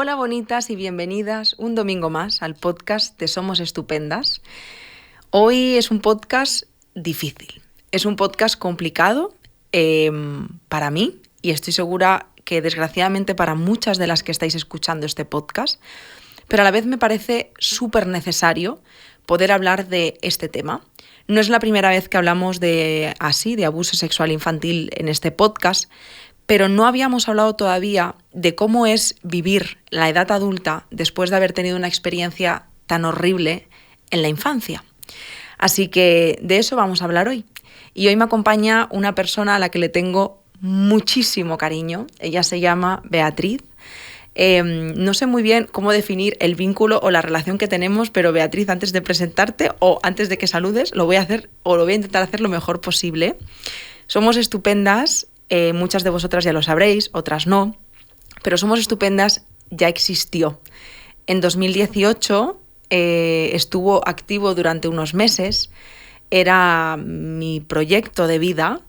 Hola bonitas y bienvenidas un domingo más al podcast de Somos Estupendas. Hoy es un podcast difícil, es un podcast complicado para mí y estoy segura que desgraciadamente para muchas de las que estáis escuchando este podcast, pero a la vez me parece súper necesario poder hablar de este tema. No es la primera vez que hablamos de abuso sexual infantil en este podcast, pero no habíamos hablado todavía de cómo es vivir la edad adulta después de haber tenido una experiencia tan horrible en la infancia. Así que de eso vamos a hablar hoy. Y hoy me acompaña una persona a la que le tengo muchísimo cariño. Ella se llama Beatriz. No sé muy bien cómo definir el vínculo o la relación que tenemos, pero Beatriz, antes de presentarte o antes de que saludes, lo voy a intentar hacer lo mejor posible. Somos estupendas. Muchas de vosotras ya lo sabréis, otras no, pero Somos Estupendas ya existió. En 2018 estuvo activo durante unos meses, era mi proyecto de vida,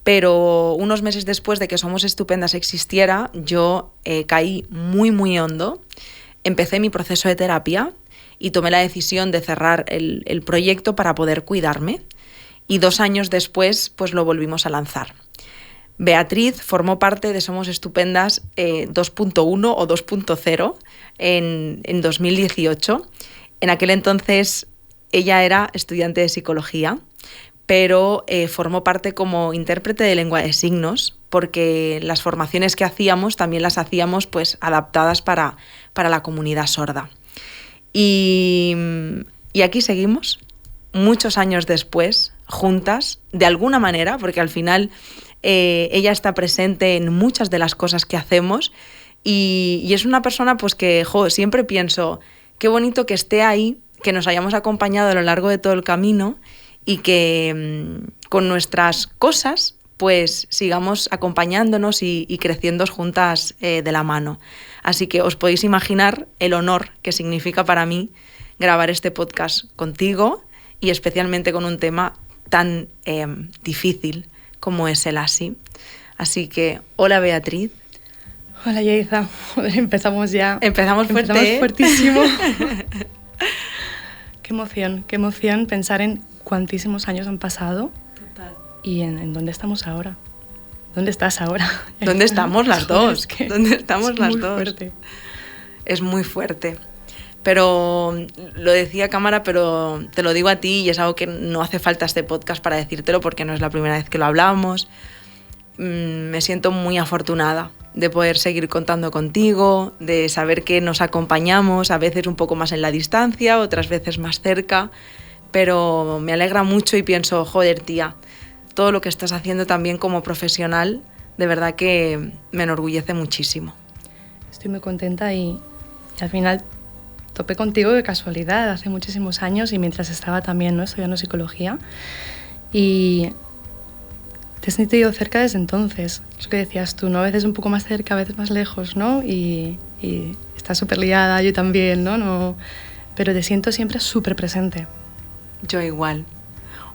pero unos meses después de que Somos Estupendas existiera, yo caí muy, muy hondo, empecé mi proceso de terapia y tomé la decisión de cerrar el proyecto para poder cuidarme. Y 2 años después, pues lo volvimos a lanzar. Beatriz formó parte de Somos Estupendas 2.1 o 2.0 en 2018. En aquel entonces ella era estudiante de psicología, pero formó parte como intérprete de lengua de signos, porque las formaciones que hacíamos también las hacíamos pues, adaptadas para la comunidad sorda. Y aquí seguimos, muchos años después, juntas, de alguna manera, porque al final ella está presente en muchas de las cosas que hacemos y es una persona pues que siempre pienso, qué bonito que esté ahí, que nos hayamos acompañado a lo largo de todo el camino y que con nuestras cosas pues sigamos acompañándonos y creciendo juntas de la mano. Así que os podéis imaginar el honor que significa para mí grabar este podcast contigo y especialmente con un tema tan difícil como es el ASI. Así que, hola Beatriz. Hola Yaiza. Joder, empezamos ya. Empezamos fuerte. Empezamos fuertísimo. Qué emoción pensar en cuantísimos años han pasado. Total. Y en dónde estamos ahora. ¿Dónde estás ahora? ¿Dónde estamos las dos? Joder, ¿Dónde estamos las dos? Es muy fuerte. Es muy fuerte. Pero lo decía a cámara, pero te lo digo a ti y es algo que no hace falta este podcast para decírtelo porque no es la primera vez que lo hablamos. Me siento muy afortunada de poder seguir contando contigo, de saber que nos acompañamos, a veces un poco más en la distancia, otras veces más cerca, pero me alegra mucho y pienso, joder tía, todo lo que estás haciendo también como profesional, de verdad que me enorgullece muchísimo. Estoy muy contenta y al final topé contigo de casualidad hace muchísimos años y mientras estaba también estudiando psicología y te he sentido cerca desde entonces. Es lo que decías tú, ¿no? A veces un poco más cerca, a veces más lejos, ¿no? Y estás súper liada, yo también, ¿no? Pero te siento siempre súper presente. Yo igual.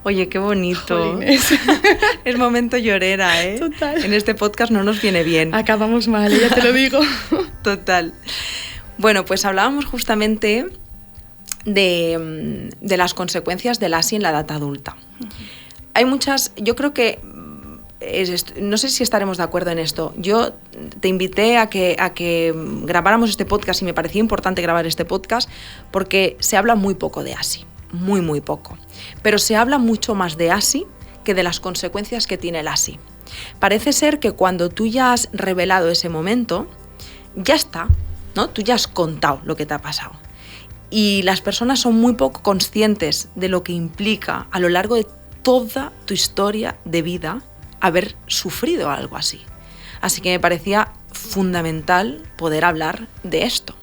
Oye, qué bonito. Jolines. Es momento llorera, ¿eh? Total. En este podcast no nos viene bien. Acabamos mal, ya te lo digo. Total. Bueno, pues hablábamos justamente de las consecuencias del ASI en la edad adulta. Hay muchas, yo creo que, no sé si estaremos de acuerdo en esto. Yo te invité a que grabáramos este podcast y me parecía importante grabar este podcast porque se habla muy poco de ASI, muy, muy poco. Pero se habla mucho más de ASI que de las consecuencias que tiene el ASI. Parece ser que cuando tú ya has revelado ese momento, ya está, ¿no? Tú ya has contado lo que te ha pasado. Y las personas son muy poco conscientes de lo que implica a lo largo de toda tu historia de vida haber sufrido algo así. Así que me parecía fundamental poder hablar de esto.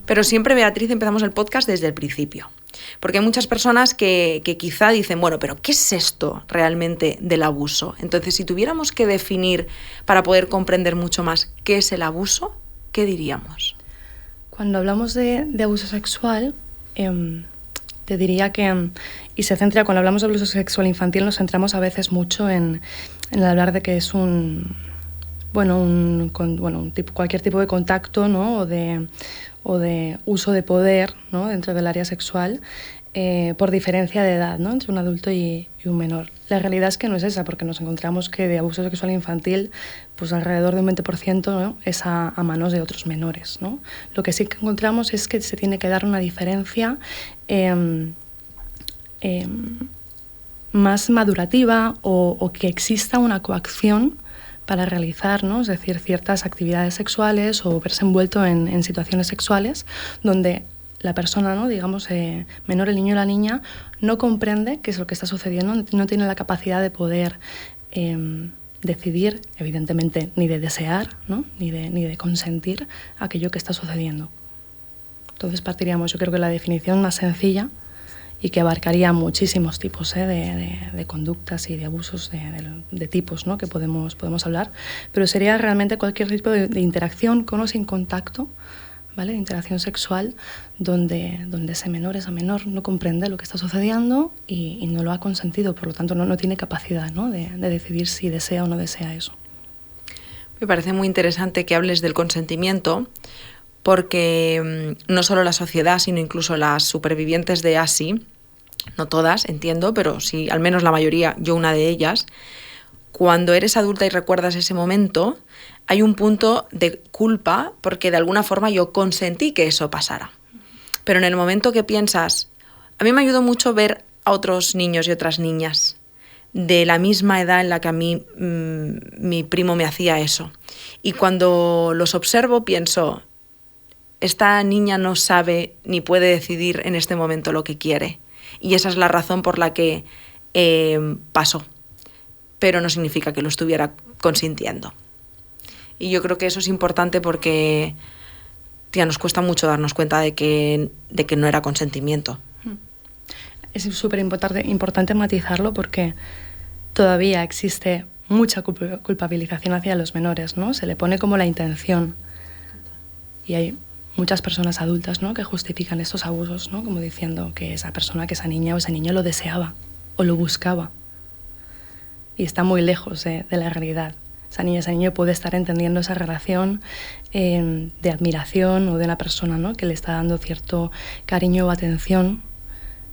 Pero siempre, Beatriz, empezamos el podcast desde el principio. Porque hay muchas personas que quizá dicen, bueno, pero ¿qué es esto realmente del abuso? Entonces, si tuviéramos que definir para poder comprender mucho más qué es el abuso, ¿qué diríamos? Cuando hablamos de abuso sexual, te diría que, y se centra, cuando hablamos de abuso sexual infantil, nos centramos a veces mucho en hablar de que es un cualquier tipo de contacto, ¿no? o de uso de poder, ¿no? dentro del área sexual, por diferencia de edad, ¿no? entre un adulto y un menor. La realidad es que no es esa, porque nos encontramos que de abuso sexual infantil, pues alrededor de un 20%, ¿no? es a manos de otros menores, ¿no? Lo que sí que encontramos es que se tiene que dar una diferencia más madurativa, o que exista una coacción para realizar, ¿no? es decir, ciertas actividades sexuales o verse envuelto en situaciones sexuales donde la persona, ¿no? digamos, menor, el niño o la niña, no comprende qué es lo que está sucediendo, no tiene la capacidad de poder decidir, evidentemente, ni de desear, ¿no? ni de consentir aquello que está sucediendo. Entonces partiríamos, yo creo que la definición más sencilla, y que abarcaría muchísimos tipos de conductas y de abusos de tipos, ¿no? que podemos hablar, pero sería realmente cualquier tipo de interacción con o sin contacto, ¿vale? de interacción sexual, donde ese menor, esa menor, no comprende lo que está sucediendo y no lo ha consentido, por lo tanto no tiene capacidad, ¿no? de decidir si desea o no desea eso. Me parece muy interesante que hables del consentimiento, porque no solo la sociedad, sino incluso las supervivientes de ASI, no todas, entiendo, pero sí, al menos la mayoría, yo una de ellas, cuando eres adulta y recuerdas ese momento, hay un punto de culpa porque de alguna forma yo consentí que eso pasara. Pero en el momento que piensas, a mí me ayudó mucho ver a otros niños y otras niñas de la misma edad en la que a mí mi primo me hacía eso. Y cuando los observo pienso, esta niña no sabe ni puede decidir en este momento lo que quiere. Y esa es la razón por la que pasó. Pero no significa que lo estuviera consintiendo. Y yo creo que eso es importante porque, tía, nos cuesta mucho darnos cuenta de que no era consentimiento. Es súper importante matizarlo, porque todavía existe mucha culpabilización hacia los menores, ¿no? Se le pone como la intención. Y hay muchas personas adultas, ¿no? que justifican estos abusos, ¿no? como diciendo que esa persona, que esa niña o ese niño lo deseaba o lo buscaba. Y está muy lejos de la realidad. Esa niña, ese niño puede estar entendiendo esa relación de admiración, o de una persona, ¿no? que le está dando cierto cariño o atención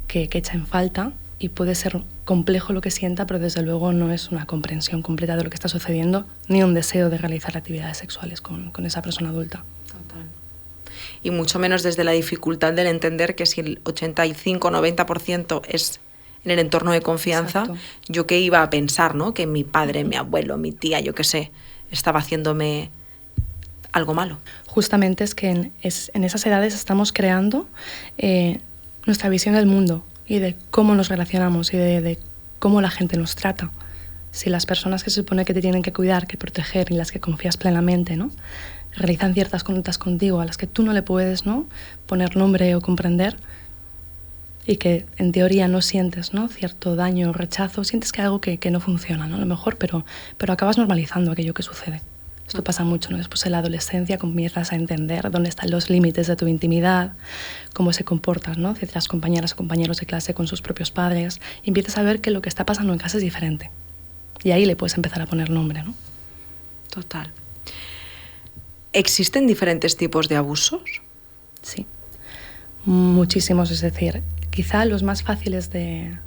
que echa en falta, y puede ser complejo lo que sienta, pero desde luego no es una comprensión completa de lo que está sucediendo, ni un deseo de realizar actividades sexuales con esa persona adulta. Total. Y mucho menos desde la dificultad del entender que si el 85-90% es en el entorno de confianza, exacto, yo qué iba a pensar, ¿no? Que mi padre, mi abuelo, mi tía, yo qué sé, estaba haciéndome algo malo. Justamente es que en esas edades estamos creando nuestra visión del mundo y de cómo nos relacionamos y de cómo la gente nos trata. Si las personas que se supone que te tienen que cuidar, que proteger, y las que confías plenamente, ¿no? realizan ciertas conductas contigo a las que tú no le puedes, ¿no? poner nombre o comprender, y que en teoría no sientes, ¿no? cierto daño o rechazo, sientes que hay algo que no funciona, ¿no? a lo mejor, pero acabas normalizando aquello que sucede. Esto pasa mucho, ¿no? Después de la adolescencia comienzas a entender dónde están los límites de tu intimidad, cómo se comportan, ¿no? ciertas compañeras o compañeros de clase con sus propios padres, y empiezas a ver que lo que está pasando en casa es diferente. Y ahí le puedes empezar a poner nombre, ¿no? Total. ¿Existen diferentes tipos de abusos? Sí, muchísimos, es decir, quizá los más fáciles de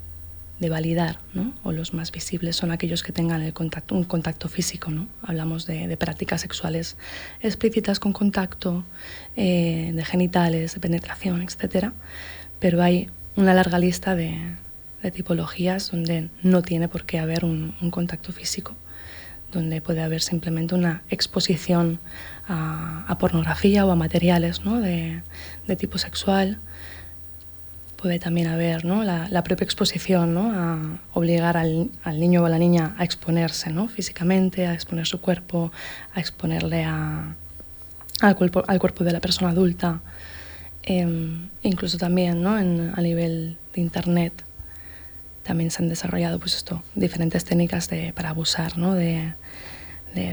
validar, ¿no? o los más visibles son aquellos que tengan un contacto físico, ¿no? Hablamos de prácticas sexuales explícitas con contacto, de genitales, de penetración, etc. Pero hay una larga lista de tipologías donde no tiene por qué haber un contacto físico, donde puede haber simplemente una exposición a pornografía o a materiales, ¿no? de tipo sexual. Puede también haber, ¿no? la propia exposición, ¿no? a obligar al niño o a la niña a exponerse, ¿no? físicamente, a exponer su cuerpo, a exponerle al cuerpo de la persona adulta. Incluso también, ¿no? a nivel de Internet también se han desarrollado diferentes técnicas para abusar, ¿no? de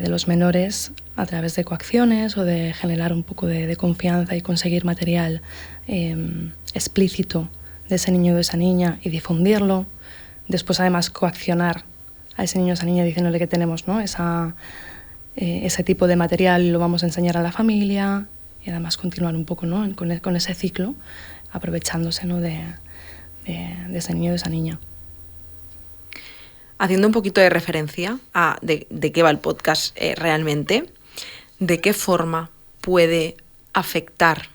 los menores a través de coacciones, o de generar un poco de confianza y conseguir material explícito de ese niño o de esa niña y difundirlo. Después, además, coaccionar a ese niño o esa niña diciéndole que tenemos, ¿no? esa ese tipo de material lo vamos a enseñar a la familia y además continuar un poco, ¿no?, con ese ciclo, aprovechándose, ¿no?, de ese niño o de esa niña. Haciendo un poquito de referencia a de qué va el podcast realmente, ¿de qué forma puede afectar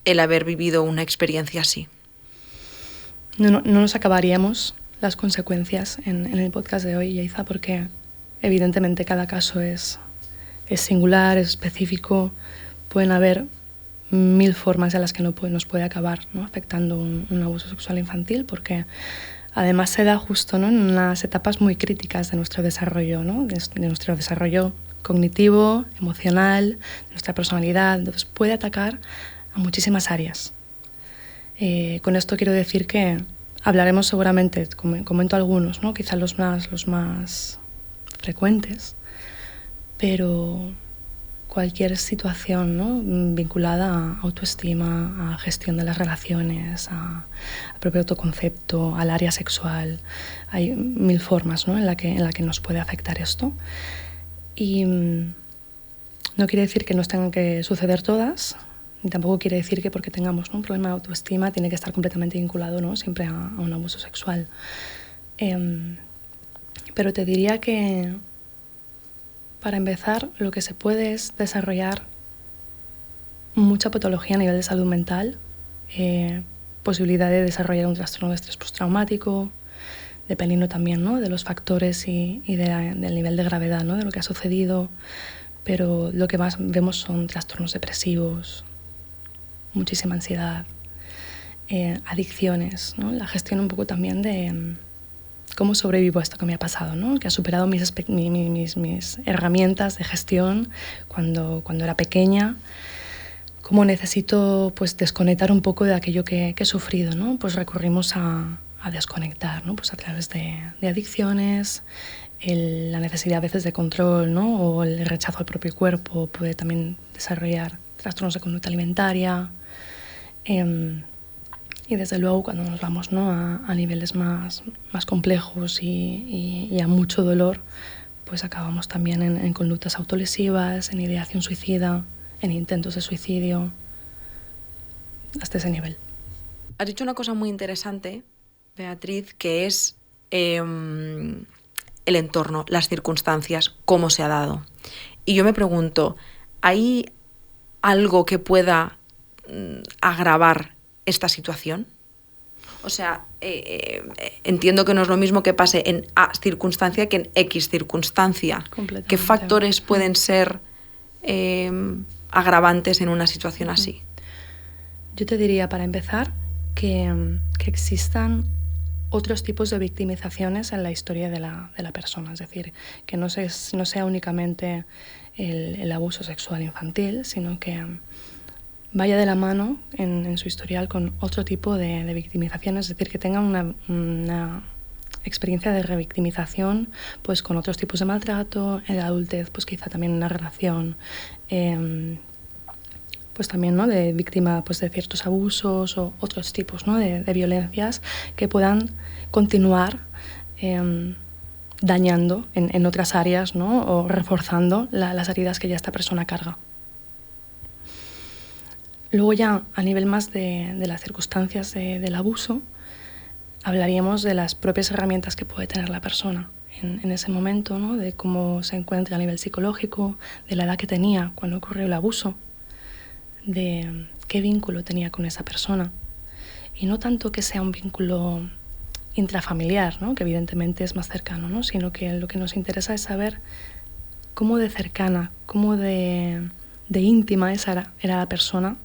el haber vivido una experiencia así? No nos acabaríamos las consecuencias en el podcast de hoy, Yaiza, porque evidentemente cada caso es singular, es específico. Pueden haber 1000 formas en las que nos puede acabar, ¿no?, afectando un abuso sexual infantil, porque además se da justo, ¿no?, en unas etapas muy críticas de nuestro desarrollo, ¿no?, de nuestro desarrollo cognitivo, emocional, de nuestra personalidad. Entonces puede atacar a muchísimas áreas. Con esto quiero decir que hablaremos seguramente, comento algunos, ¿no?, quizá los más frecuentes, pero cualquier situación, ¿no?, vinculada a autoestima, a gestión de las relaciones, al propio autoconcepto, al área sexual. Hay 1000 formas, ¿no?, en la que nos puede afectar esto. Y no quiere decir que nos tengan que suceder todas, ni tampoco quiere decir que porque tengamos, ¿no?, un problema de autoestima tiene que estar completamente vinculado, ¿no?, siempre a un abuso sexual. Pero te diría que, para empezar, lo que se puede es desarrollar mucha patología a nivel de salud mental, posibilidad de desarrollar un trastorno de estrés postraumático, dependiendo también, ¿no?, de los factores y del nivel de gravedad, ¿no?, de lo que ha sucedido. Pero lo que más vemos son trastornos depresivos, muchísima ansiedad, adicciones, ¿no?, la gestión un poco también de cómo sobrevivo a esto que me ha pasado, ¿no?, que ha superado mis herramientas de gestión cuando era pequeña. Cómo necesito, pues, desconectar un poco de aquello que he sufrido, ¿no? Pues recurrimos a desconectar, ¿no?, pues a través de adicciones, la necesidad a veces de control, ¿no?, o el rechazo al propio cuerpo. Puede también desarrollar trastornos de conducta alimentaria. Y desde luego, cuando nos vamos, ¿no?, a niveles más complejos y a mucho dolor, pues acabamos también en conductas autolesivas, en ideación suicida, en intentos de suicidio, hasta ese nivel. Has dicho una cosa muy interesante, Beatriz, que es el entorno, las circunstancias, cómo se ha dado. Y yo me pregunto, ¿hay algo que pueda agravar esta situación? O sea, entiendo que no es lo mismo que pase en A circunstancia que en X circunstancia. ¿Qué factores pueden ser agravantes en una situación así? Yo te diría, para empezar, que existan otros tipos de victimizaciones en la historia de la persona. Es decir, que no sea únicamente el abuso sexual infantil, sino que vaya de la mano en su historial con otro tipo de victimización. Es decir, que tenga una experiencia de revictimización, pues con otros tipos de maltrato, en la adultez, pues quizá también una relación, pues también, ¿no?, de víctima, pues, de ciertos abusos o otros tipos, ¿no?, de violencias que puedan continuar dañando en otras áreas, ¿no?, o reforzando las heridas que ya esta persona carga. Luego, ya a nivel más de las circunstancias del abuso, hablaríamos de las propias herramientas que puede tener la persona en ese momento, ¿no?, de cómo se encuentra a nivel psicológico, de la edad que tenía cuando ocurrió el abuso, de qué vínculo tenía con esa persona. Y no tanto que sea un vínculo intrafamiliar, ¿no?, que evidentemente es más cercano, ¿no?, sino que lo que nos interesa es saber cómo de cercana, cómo de íntima era la persona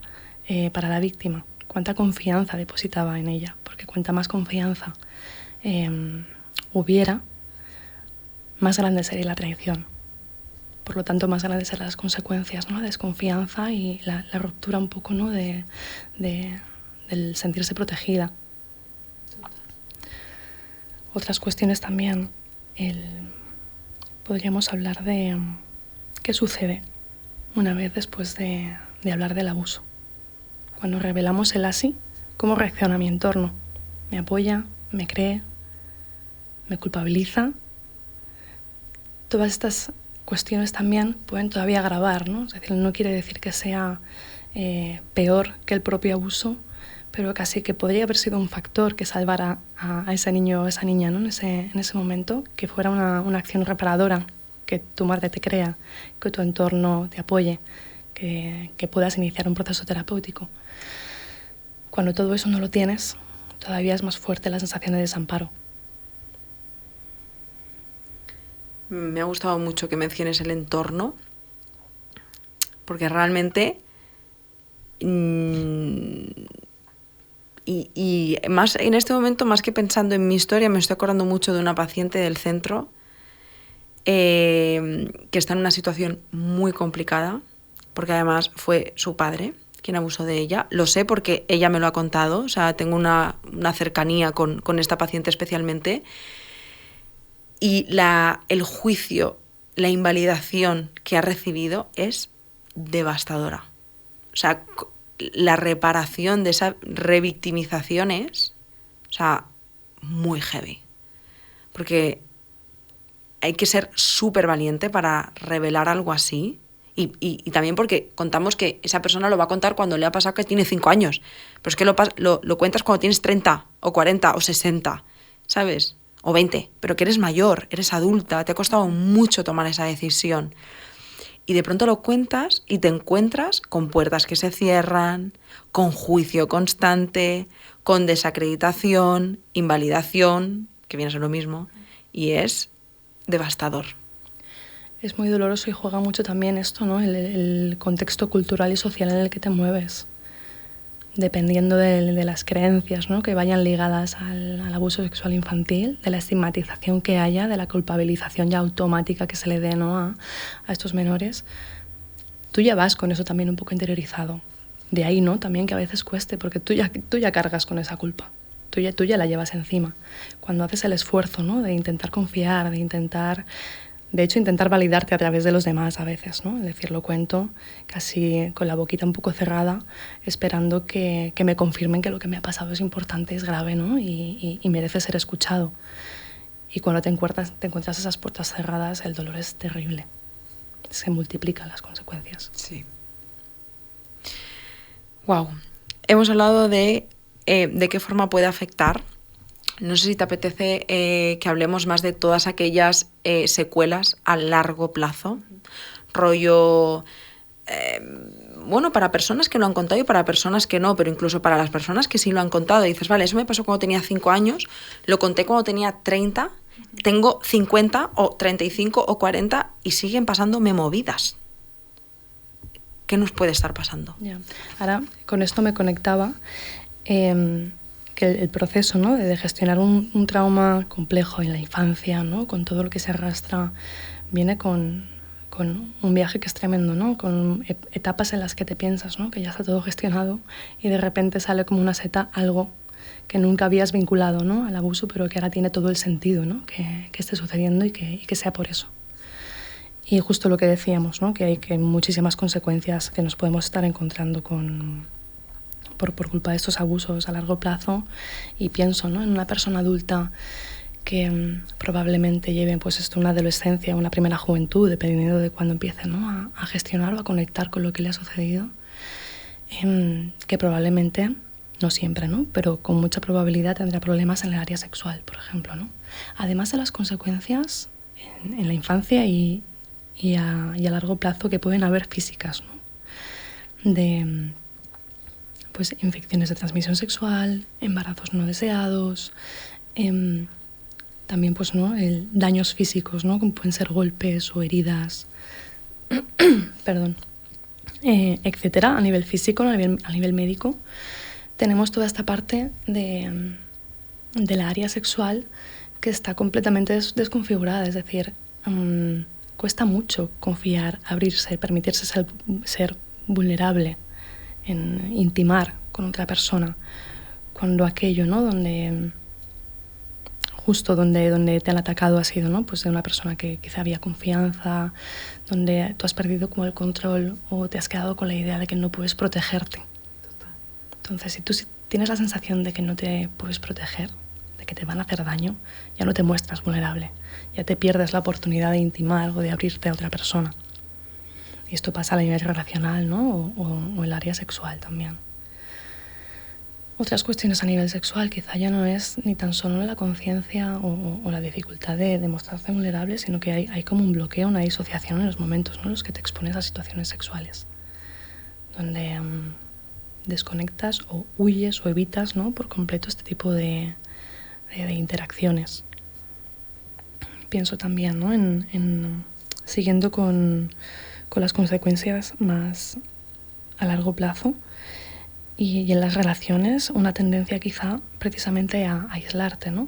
para la víctima, cuánta confianza depositaba en ella, porque cuanta más confianza hubiera, más grande sería la traición. Por lo tanto, más grandes serán las consecuencias, ¿no?, la desconfianza y la ruptura un poco, ¿no?, del sentirse protegida. Otras cuestiones también, podríamos hablar de qué sucede una vez después de hablar del abuso. Cuando revelamos el así, ¿cómo reacciona mi entorno? ¿Me apoya? ¿Me cree? ¿Me culpabiliza? Todas estas cuestiones también pueden todavía agravar, ¿no? Es decir, no quiere decir que sea peor que el propio abuso, pero casi que podría haber sido un factor que salvara a ese niño o esa niña, ¿no? en ese momento, que fuera una acción reparadora, que tu madre te crea, que tu entorno te apoye, que puedas iniciar un proceso terapéutico. Cuando todo eso no lo tienes, todavía es más fuerte la sensación de desamparo. Me ha gustado mucho que menciones el entorno, porque realmente y más en este momento, más que pensando en mi historia, me estoy acordando mucho de una paciente del centro que está en una situación muy complicada, porque además fue su padre quien abusó de ella. Lo sé porque ella me lo ha contado, o sea, tengo una cercanía con esta paciente especialmente. Y el juicio, la invalidación que ha recibido es devastadora. O sea, la reparación de esa revictimización es, o sea, muy heavy. Porque hay que ser súper valiente para revelar algo así. Y también porque contamos que esa persona lo va a contar cuando le ha pasado que tiene 5 años. Pero es que lo cuentas cuando tienes 30 o 40 o 60, ¿sabes? O 20, pero que eres mayor, eres adulta, te ha costado mucho tomar esa decisión. Y de pronto lo cuentas y te encuentras con puertas que se cierran, con juicio constante, con desacreditación, invalidación, que viene a ser lo mismo, y es devastador. Es muy doloroso y juega mucho también esto, ¿no? El contexto cultural y social en el que te mueves. Dependiendo de las creencias, ¿no? que vayan ligadas al abuso sexual infantil, de la estigmatización que haya, de la culpabilización ya automática que se le dé, ¿no? a estos menores, tú ya vas con eso también un poco interiorizado. De ahí, ¿no? También que a veces cueste, porque tú ya cargas con esa culpa, tú ya la llevas encima. Cuando haces el esfuerzo, ¿no? de intentar confiar, de hecho, intentar validarte a través de los demás a veces, ¿no? Es decir, lo cuento casi con la boquita un poco cerrada, esperando que me confirmen que lo que me ha pasado es importante, es grave, ¿no? y merece ser escuchado. Y cuando te encuentras esas puertas cerradas, el dolor es terrible. Se multiplican las consecuencias. Sí. Wow. Hemos hablado de qué forma puede afectar. No sé si te apetece que hablemos más de todas aquellas secuelas a largo plazo. Rollo, bueno, para personas que lo han contado y para personas que no, pero incluso para las personas que sí lo han contado. Y dices, vale, eso me pasó cuando tenía 5 años, lo conté cuando tenía 30, tengo 50 o 35 o 40 y siguen pasándome movidas. ¿Qué nos puede estar pasando? Ya. Ahora, con esto me conectaba... que el proceso, ¿no? de gestionar un trauma complejo en la infancia, ¿no? con todo lo que se arrastra, viene con un viaje que es tremendo, ¿no? con etapas en las que te piensas, ¿no? que ya está todo gestionado y de repente sale como una seta algo que nunca habías vinculado, ¿no? al abuso, pero que ahora tiene todo el sentido, ¿no? que esté sucediendo y que sea por eso. Y justo lo que decíamos, ¿no? que hay muchísimas consecuencias que nos podemos estar encontrando por culpa de estos abusos a largo plazo, y pienso, ¿no? en una persona adulta que probablemente lleve pues una adolescencia, una primera juventud, dependiendo de cuándo empiece, ¿no? a gestionar o a conectar con lo que le ha sucedido, que probablemente, no siempre, ¿no? pero con mucha probabilidad tendrá problemas en el área sexual, por ejemplo, ¿no? Además de las consecuencias en la infancia y a largo plazo que pueden haber físicas, ¿no? de pues infecciones de transmisión sexual, embarazos no deseados, también pues, ¿no? Daños físicos, ¿no? como pueden ser golpes o heridas, perdón, etcétera, a nivel físico, a nivel médico. Tenemos toda esta parte de la área sexual que está completamente desconfigurada, es decir, cuesta mucho confiar, abrirse, permitirse ser vulnerable, en intimar con otra persona, cuando aquello, ¿no? Justo donde te han atacado ha sido, ¿no? pues de una persona que quizá había confianza, donde tú has perdido como el control o te has quedado con la idea de que no puedes protegerte. Entonces, si tú tienes la sensación de que no te puedes proteger, de que te van a hacer daño, ya no te muestras vulnerable, ya te pierdes la oportunidad de intimar o de abrirte a otra persona. Y esto pasa a nivel relacional, ¿no? o el área sexual también. Otras cuestiones a nivel sexual quizá ya no es ni tan solo la conciencia o la dificultad de mostrarse vulnerable, sino que hay como un bloqueo, una disociación en los momentos, ¿no?, en los que te expones a situaciones sexuales, donde desconectas o huyes o evitas, ¿no?, por completo este tipo de interacciones. Pienso también, ¿no?, en siguiendo con las consecuencias más a largo plazo y en las relaciones, una tendencia quizá precisamente a aislarte, ¿no?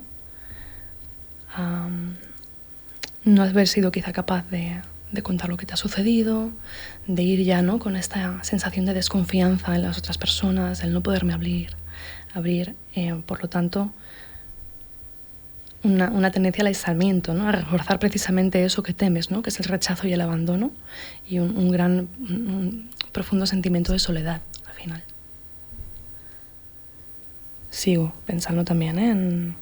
A no haber sido quizá capaz de contar lo que te ha sucedido, de ir ya, ¿no?, con esta sensación de desconfianza en las otras personas, el no poderme abrir. Por lo tanto, una tendencia al aislamiento, ¿no?, a reforzar precisamente eso que temes, ¿no?, que es el rechazo y el abandono, y un profundo sentimiento de soledad al final. Sigo pensando también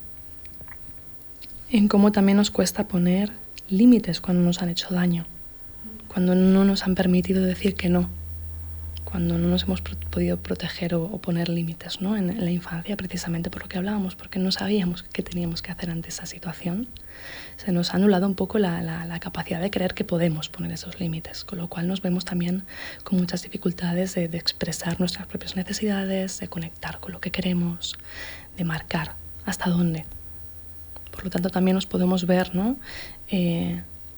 en cómo también nos cuesta poner límites cuando nos han hecho daño, cuando no nos han permitido decir que no, cuando no nos hemos podido proteger o poner límites, ¿no?, en la infancia, precisamente por lo que hablábamos, porque no sabíamos qué teníamos que hacer ante esa situación. Se nos ha anulado un poco la capacidad de creer que podemos poner esos límites, con lo cual nos vemos también con muchas dificultades de expresar nuestras propias necesidades, de conectar con lo que queremos, de marcar hasta dónde. Por lo tanto, también nos podemos ver, ¿no?,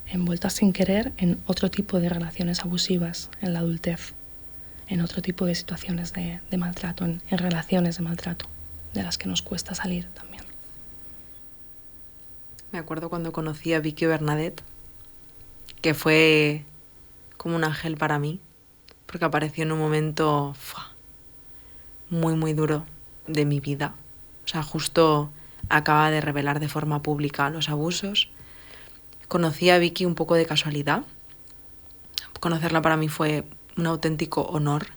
envueltas sin querer en otro tipo de relaciones abusivas en la adultez, en otro tipo de situaciones de maltrato, en relaciones de maltrato, de las que nos cuesta salir también. Me acuerdo cuando conocí a Vicky Bernadette, que fue como un ángel para mí, porque apareció en un momento muy, muy duro de mi vida. O sea, justo acaba de revelar de forma pública los abusos. Conocí a Vicky un poco de casualidad. Conocerla para mí fue un auténtico honor.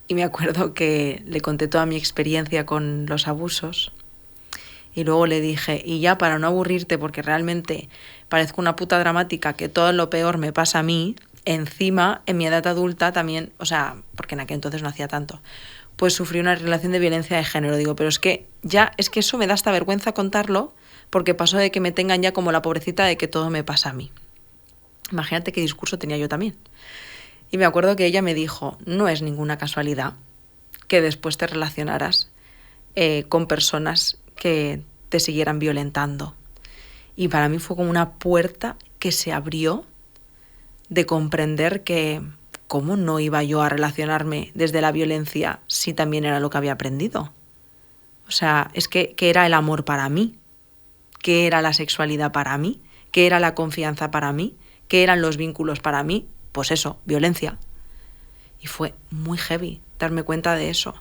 Y me acuerdo que le conté toda mi experiencia con los abusos. Y luego le dije, y ya para no aburrirte, porque realmente parezco una puta dramática, que todo lo peor me pasa a mí, encima, en mi edad adulta también, o sea, porque en aquel entonces no hacía tanto, pues sufrí una relación de violencia de género. Digo, pero es que eso me da hasta vergüenza contarlo, porque pasó de que me tengan ya como la pobrecita de que todo me pasa a mí. Imagínate qué discurso tenía yo también. Y me acuerdo que ella me dijo, no es ninguna casualidad que después te relacionaras con personas que te siguieran violentando. Y para mí fue como una puerta que se abrió de comprender que cómo no iba yo a relacionarme desde la violencia si también era lo que había aprendido. O sea, es que era el amor para mí, qué era la sexualidad para mí, qué era la confianza para mí, qué eran los vínculos para mí. Pues eso, violencia. Y fue muy heavy darme cuenta de eso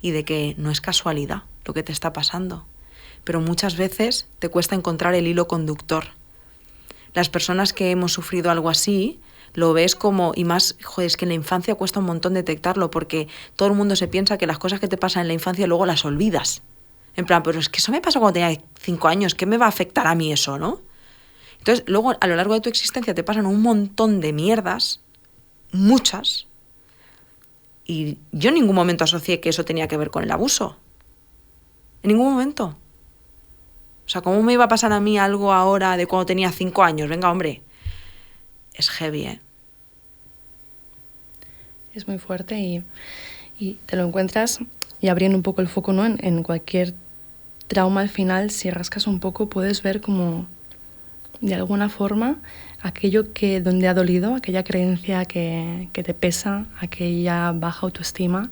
y de que no es casualidad lo que te está pasando. Pero muchas veces te cuesta encontrar el hilo conductor. Las personas que hemos sufrido algo así, lo ves como, y más, joder, es que en la infancia cuesta un montón detectarlo, porque todo el mundo se piensa que las cosas que te pasan en la infancia luego las olvidas. En plan, pero es que eso me pasó cuando tenía 5 años, ¿qué me va a afectar a mí eso, no? Entonces, luego, a lo largo de tu existencia te pasan un montón de mierdas, muchas, y yo en ningún momento asocié que eso tenía que ver con el abuso. En ningún momento. O sea, ¿cómo me iba a pasar a mí algo ahora de cuando tenía 5 años? Venga, hombre. Es heavy, ¿eh? Es muy fuerte y te lo encuentras, y abriendo un poco el foco, ¿no?, en cualquier trauma. Al final, si rascas un poco, puedes ver como, de alguna forma, aquello que donde ha dolido, aquella creencia que te pesa, aquella baja autoestima,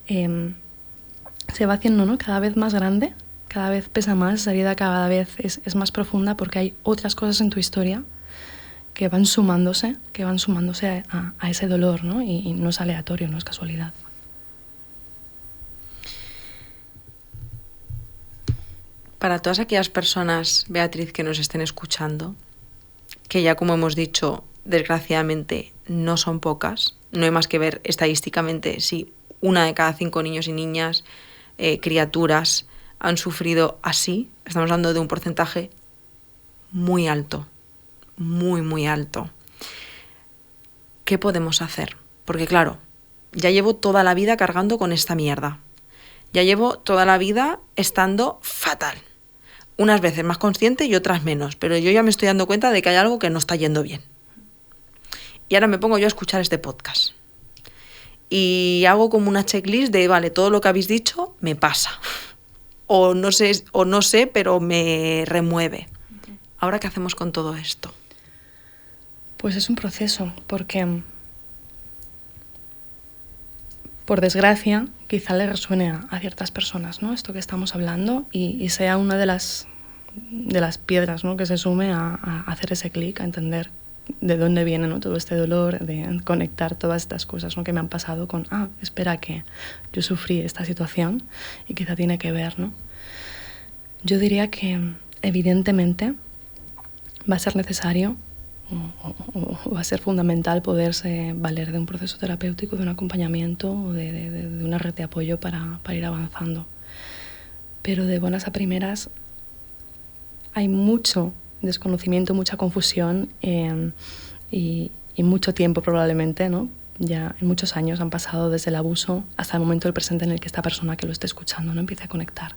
se va haciendo, ¿no?, cada vez más grande, cada vez pesa más, esa herida cada vez es más profunda, porque hay otras cosas en tu historia que van sumándose a ese dolor, ¿no? Y no es aleatorio, no es casualidad. Para todas aquellas personas, Beatriz, que nos estén escuchando, que ya como hemos dicho, desgraciadamente no son pocas, no hay más que ver estadísticamente si 1 de cada 5 niños y niñas, criaturas, han sufrido así, estamos hablando de un porcentaje muy alto, muy, muy alto. ¿Qué podemos hacer? Porque claro, ya llevo toda la vida cargando con esta mierda. Ya llevo toda la vida estando fatal. Unas veces más consciente y otras menos, pero yo ya me estoy dando cuenta de que hay algo que no está yendo bien. Y ahora me pongo yo a escuchar este podcast. Y hago como una checklist de, vale, todo lo que habéis dicho me pasa. O no sé, pero me remueve. ¿Ahora qué hacemos con todo esto? Pues es un proceso, porque por desgracia quizá le resuene a ciertas personas, ¿no? Esto que estamos hablando y sea una de las piedras, ¿no? Que se sume a hacer ese clic, a entender de dónde viene, ¿no? Todo este dolor, de conectar todas estas cosas, ¿no? Que me han pasado con, espera, que yo sufrí esta situación y quizá tiene que ver, ¿no? Yo diría que evidentemente va a ser necesario o va a ser fundamental poderse valer de un proceso terapéutico, de un acompañamiento o de una red de apoyo para ir avanzando. Pero de buenas a primeras hay mucho desconocimiento, mucha confusión y mucho tiempo probablemente, ¿no? Ya muchos años han pasado desde el abuso hasta el momento del presente en el que esta persona que lo esté escuchando no empiece a conectar.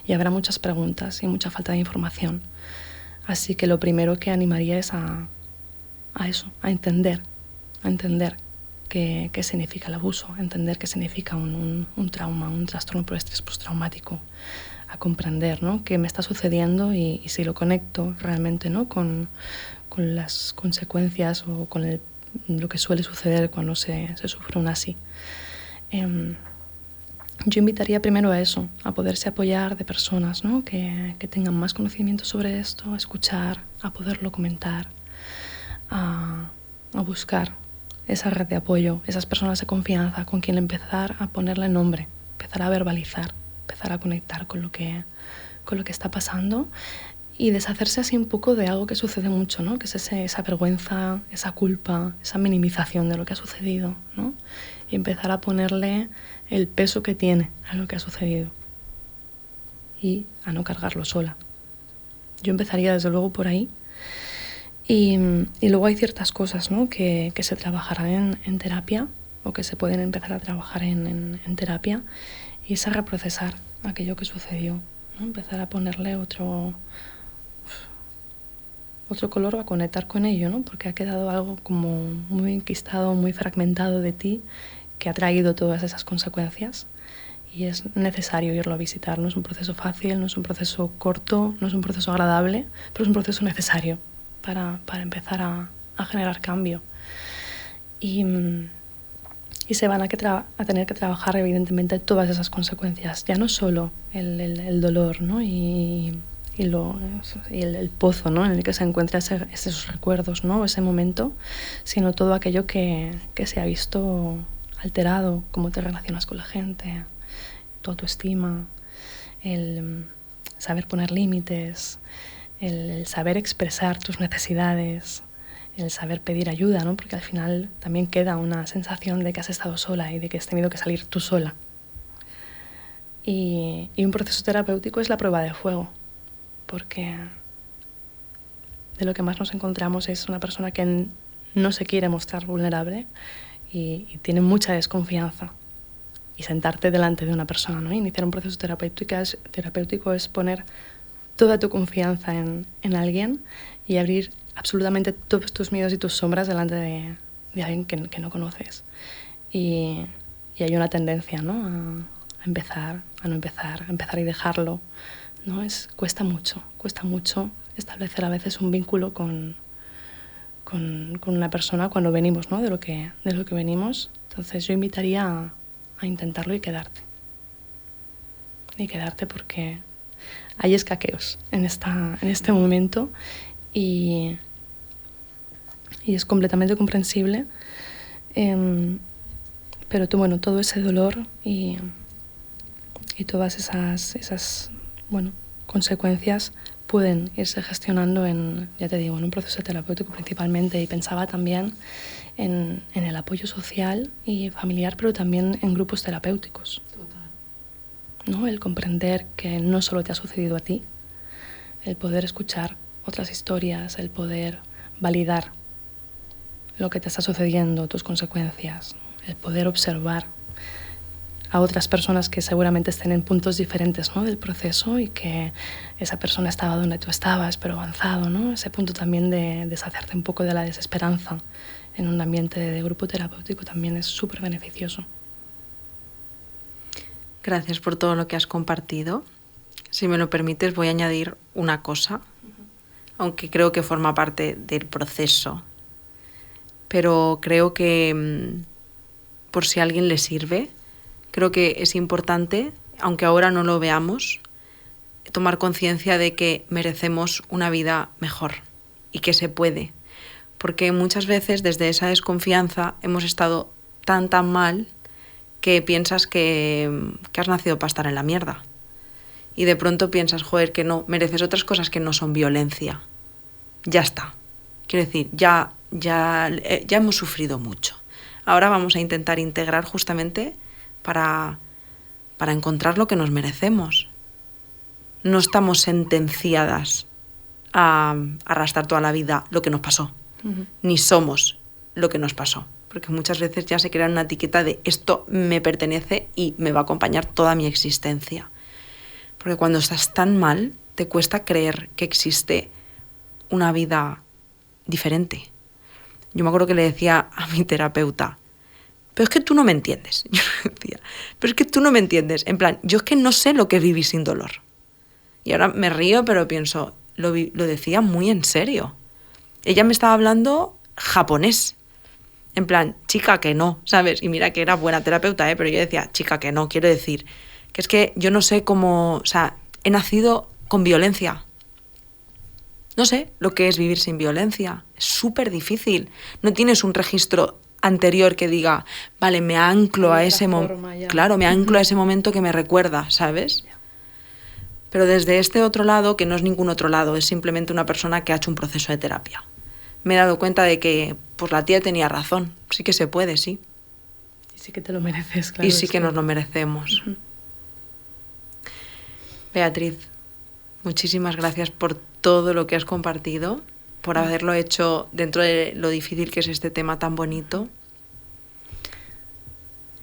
Y habrá muchas preguntas y mucha falta de información. Así que lo primero que animaría es a eso, a entender qué significa el abuso, a entender qué significa un trauma, un trastorno por estrés postraumático, a comprender, ¿no? Qué me está sucediendo y si lo conecto realmente, ¿no? con las consecuencias o con lo que suele suceder cuando se sufre un así. Yo invitaría primero a eso, a poderse apoyar de personas, ¿no? que tengan más conocimiento sobre esto, a escuchar, a poderlo comentar, a buscar esa red de apoyo, esas personas de confianza con quien empezar a ponerle nombre, empezar a verbalizar, empezar a conectar con lo que está pasando y deshacerse así un poco de algo que sucede mucho, ¿no? Que es esa vergüenza, esa culpa, esa minimización de lo que ha sucedido, ¿no? Y empezar a ponerle el peso que tiene a lo que ha sucedido y a no cargarlo sola. Yo empezaría desde luego por ahí y luego hay ciertas cosas, ¿no? que se trabajarán en terapia o que se pueden empezar a trabajar en terapia y es a reprocesar aquello que sucedió, ¿no? Empezar a ponerle otro color, a conectar con ello, ¿no? Porque ha quedado algo como muy enquistado, muy fragmentado de ti, que ha traído todas esas consecuencias y es necesario irlo a visitar. No es un proceso fácil, no es un proceso corto, no es un proceso agradable, pero es un proceso necesario para empezar a generar cambio. Y se van a tener que trabajar evidentemente todas esas consecuencias, ya no solo el dolor, ¿no? y el pozo, ¿no? En el que se encuentran esos recuerdos, ¿no? Ese momento, sino todo aquello que se ha visto alterado, cómo te relacionas con la gente, tu autoestima, el saber poner límites, el saber expresar tus necesidades, el saber pedir ayuda, ¿no? Porque al final también queda una sensación de que has estado sola y de que has tenido que salir tú sola. Y un proceso terapéutico es la prueba de fuego, porque de lo que más nos encontramos es una persona que no se quiere mostrar vulnerable y tiene mucha desconfianza. Y sentarte delante de una persona, ¿no? Iniciar un proceso terapéutico es poner toda tu confianza en alguien y abrir absolutamente todos tus miedos y tus sombras delante de alguien que no conoces. Y hay una tendencia, ¿no? a empezar, a no empezar, a empezar y dejarlo, ¿no? Cuesta mucho establecer a veces un vínculo con una persona cuando venimos, ¿no? de lo que venimos. Entonces yo invitaría a intentarlo y quedarte porque hay escaqueos en este momento y es completamente comprensible, pero todo ese dolor y todas esas consecuencias pueden irse gestionando en un proceso terapéutico principalmente, y pensaba también en el apoyo social y familiar, pero también en grupos terapéuticos. ¿no? El comprender que no solo te ha sucedido a ti, el poder escuchar otras historias, el poder validar lo que te está sucediendo, tus consecuencias, el poder observar a otras personas que seguramente estén en puntos diferentes, ¿no? del proceso, y que esa persona estaba donde tú estabas, pero avanzado, ¿no? Ese punto también de deshacerte un poco de la desesperanza en un ambiente de grupo terapéutico también es súper beneficioso. Gracias por todo lo que has compartido. Si me lo permites, voy a añadir una cosa, aunque creo que forma parte del proceso. Pero creo que, por si a alguien le sirve, creo que es importante, aunque ahora no lo veamos, tomar conciencia de que merecemos una vida mejor y que se puede. Porque muchas veces desde esa desconfianza hemos estado tan mal que piensas que has nacido para estar en la mierda. Y de pronto piensas, joder, que no, mereces otras cosas que no son violencia. Ya está. Quiero decir, ya hemos sufrido mucho. Ahora vamos a intentar integrar justamente para encontrar lo que nos merecemos. No estamos sentenciadas a arrastrar toda la vida lo que nos pasó. Ni somos lo que nos pasó. Porque muchas veces ya se crea una etiqueta de esto me pertenece y me va a acompañar toda mi existencia. Porque cuando estás tan mal, te cuesta creer que existe una vida diferente. Yo me acuerdo que le decía a mi terapeuta, pero es que tú no me entiendes. Yo le decía, pero es que tú no me entiendes. En plan, yo es que no sé lo que es vivir sin dolor. Y ahora me río, pero pienso, lo decía muy en serio. Ella me estaba hablando japonés. En plan, chica, que no, ¿sabes? Y mira que era buena terapeuta, pero yo decía, chica, que no, quiero decir, que es que yo no sé cómo, o sea, he nacido con violencia. No sé lo que es vivir sin violencia. Es súper difícil. No tienes un registro anterior que diga, vale, me anclo a ese momento. Claro, me anclo a ese momento que me recuerda, ¿sabes? Pero desde este otro lado, que no es ningún otro lado, es simplemente una persona que ha hecho un proceso de terapia. Me he dado cuenta de que, pues la tía tenía razón. Sí que se puede, sí. Y sí que te lo mereces, claro. Y sí que nos lo merecemos. Uh-huh. Beatriz, muchísimas gracias por todo lo que has compartido, por haberlo hecho dentro de lo difícil que es este tema tan bonito.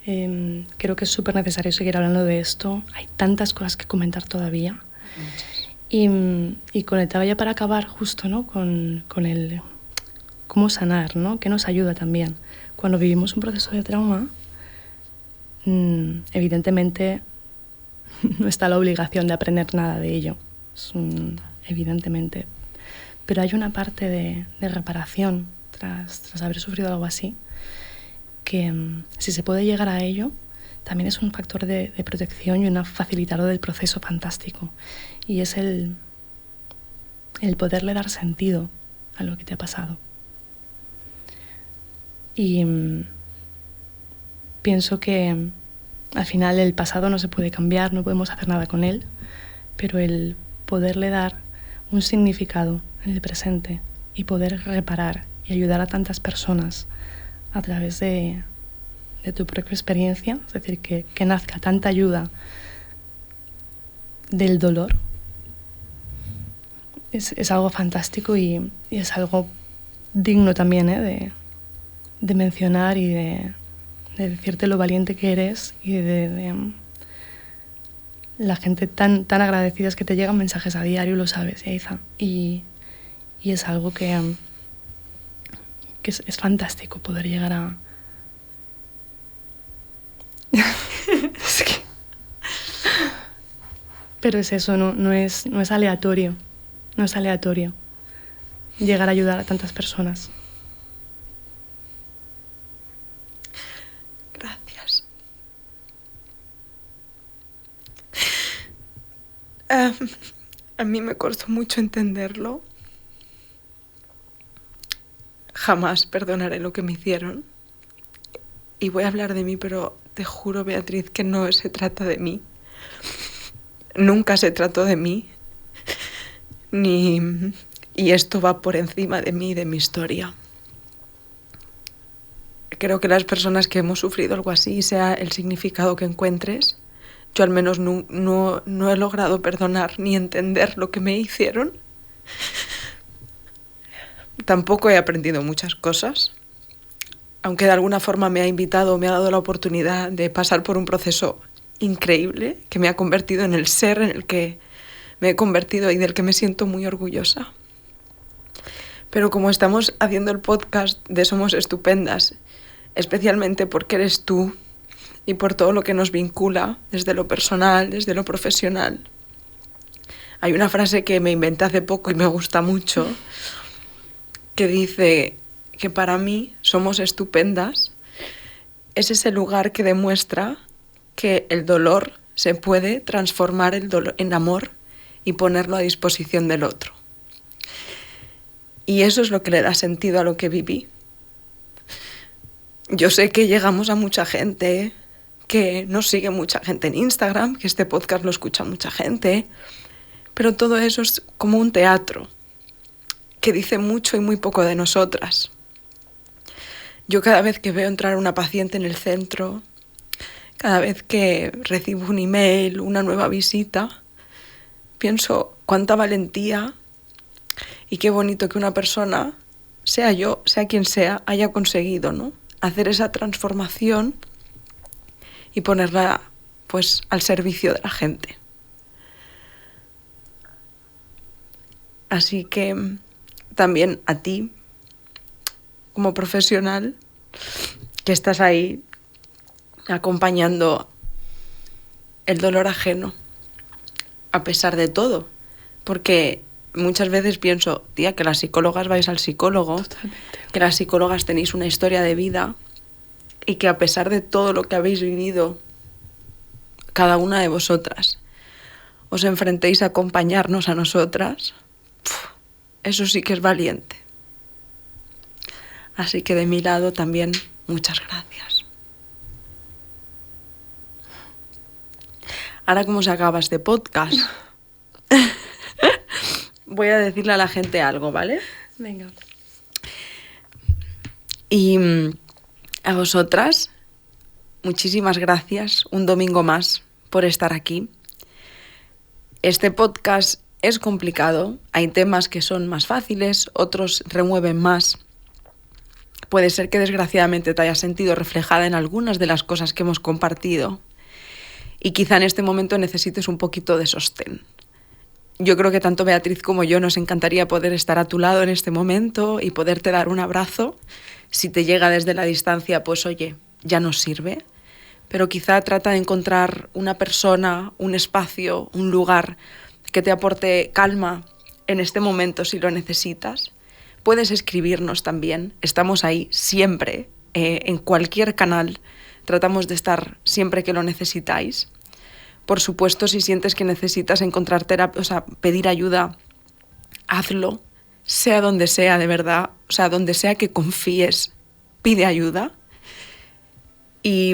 Creo que es súper necesario seguir hablando de esto. Hay tantas cosas que comentar todavía. Y conectaba ya para acabar justo, ¿no? con el cómo sanar, ¿no? Que nos ayuda también. Cuando vivimos un proceso de trauma, evidentemente no está la obligación de aprender nada de ello, evidentemente. Pero hay una parte de reparación tras haber sufrido algo así, que si se puede llegar a ello, también es un factor de protección y un facilitador del proceso fantástico. Y es el poderle dar sentido a lo que te ha pasado. Y pienso que al final el pasado no se puede cambiar, no podemos hacer nada con él, pero el poderle dar un significado en el presente y poder reparar y ayudar a tantas personas a través de tu propia experiencia, es decir, que nazca tanta ayuda del dolor, es algo fantástico y es algo digno también de mencionar y de decirte lo valiente que eres y de la gente tan agradecida es que te llegan mensajes a diario, lo sabes, Yaiza, y es algo que es fantástico poder llegar a... Es que... Pero es eso, no es aleatorio, no es aleatorio llegar a ayudar a tantas personas. Gracias. A mí me costó mucho entenderlo. Jamás perdonaré lo que me hicieron. Y voy a hablar de mí, pero te juro, Beatriz, que no se trata de mí. Nunca se trató de mí. Y esto va por encima de mí y de mi historia. Creo que las personas que hemos sufrido algo así, sea el significado que encuentres, Yo al menos no he logrado perdonar ni entender lo que me hicieron. Tampoco he aprendido muchas cosas, aunque de alguna forma me ha dado la oportunidad de pasar por un proceso increíble que me ha convertido en el ser en el que me he convertido y del que me siento muy orgullosa. Pero como estamos haciendo el podcast de Somos Estupendas, especialmente porque eres tú y por todo lo que nos vincula, desde lo personal, desde lo profesional, hay una frase que me inventé hace poco y me gusta mucho, que dice que para mí Somos Estupendas es ese lugar que demuestra que el dolor se puede transformar en amor y ponerlo a disposición del otro. Y eso es lo que le da sentido a lo que viví. Yo sé que llegamos a mucha gente, que nos sigue mucha gente en Instagram, que este podcast lo escucha mucha gente, pero todo eso es como un teatro que dice mucho y muy poco de nosotras. Yo cada vez que veo entrar a una paciente en el centro, cada vez que recibo un email, una nueva visita, pienso cuánta valentía y qué bonito que una persona, sea yo, sea quien sea, haya conseguido, ¿no?, hacer esa transformación y ponerla pues al servicio de la gente. Así que también a ti, como profesional, que estás ahí acompañando el dolor ajeno, a pesar de todo, porque muchas veces pienso, tía, que las psicólogas vais al psicólogo, Totalmente. que las psicólogas tenéis una historia de vida y que a pesar de todo lo que habéis vivido, cada una de vosotras, os enfrentéis a acompañarnos a nosotras, eso sí que es valiente. Así que de mi lado también, muchas gracias. Ahora, ¿cómo se acaba este podcast? Voy a decirle a la gente algo, ¿vale? Venga. Y a vosotras, muchísimas gracias un domingo más por estar aquí. Este podcast es complicado, hay temas que son más fáciles, otros remueven más. Puede ser que desgraciadamente te hayas sentido reflejada en algunas de las cosas que hemos compartido y quizá en este momento necesites un poquito de sostén. Yo creo que tanto Beatriz como yo nos encantaría poder estar a tu lado en este momento y poderte dar un abrazo. Si te llega desde la distancia, pues oye, ya nos sirve. Pero quizá trata de encontrar una persona, un espacio, un lugar que te aporte calma en este momento si lo necesitas. Puedes escribirnos también, estamos ahí siempre, en cualquier canal. Tratamos de estar siempre que lo necesitáis. Por supuesto, si sientes que necesitas encontrar terapia, o sea, pedir ayuda, hazlo, sea donde sea, de verdad, o sea, donde sea que confíes, pide ayuda. Y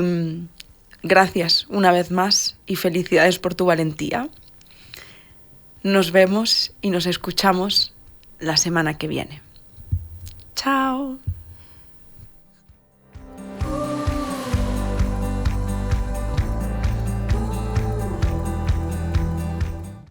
gracias una vez más y felicidades por tu valentía. Nos vemos y nos escuchamos la semana que viene. Chao.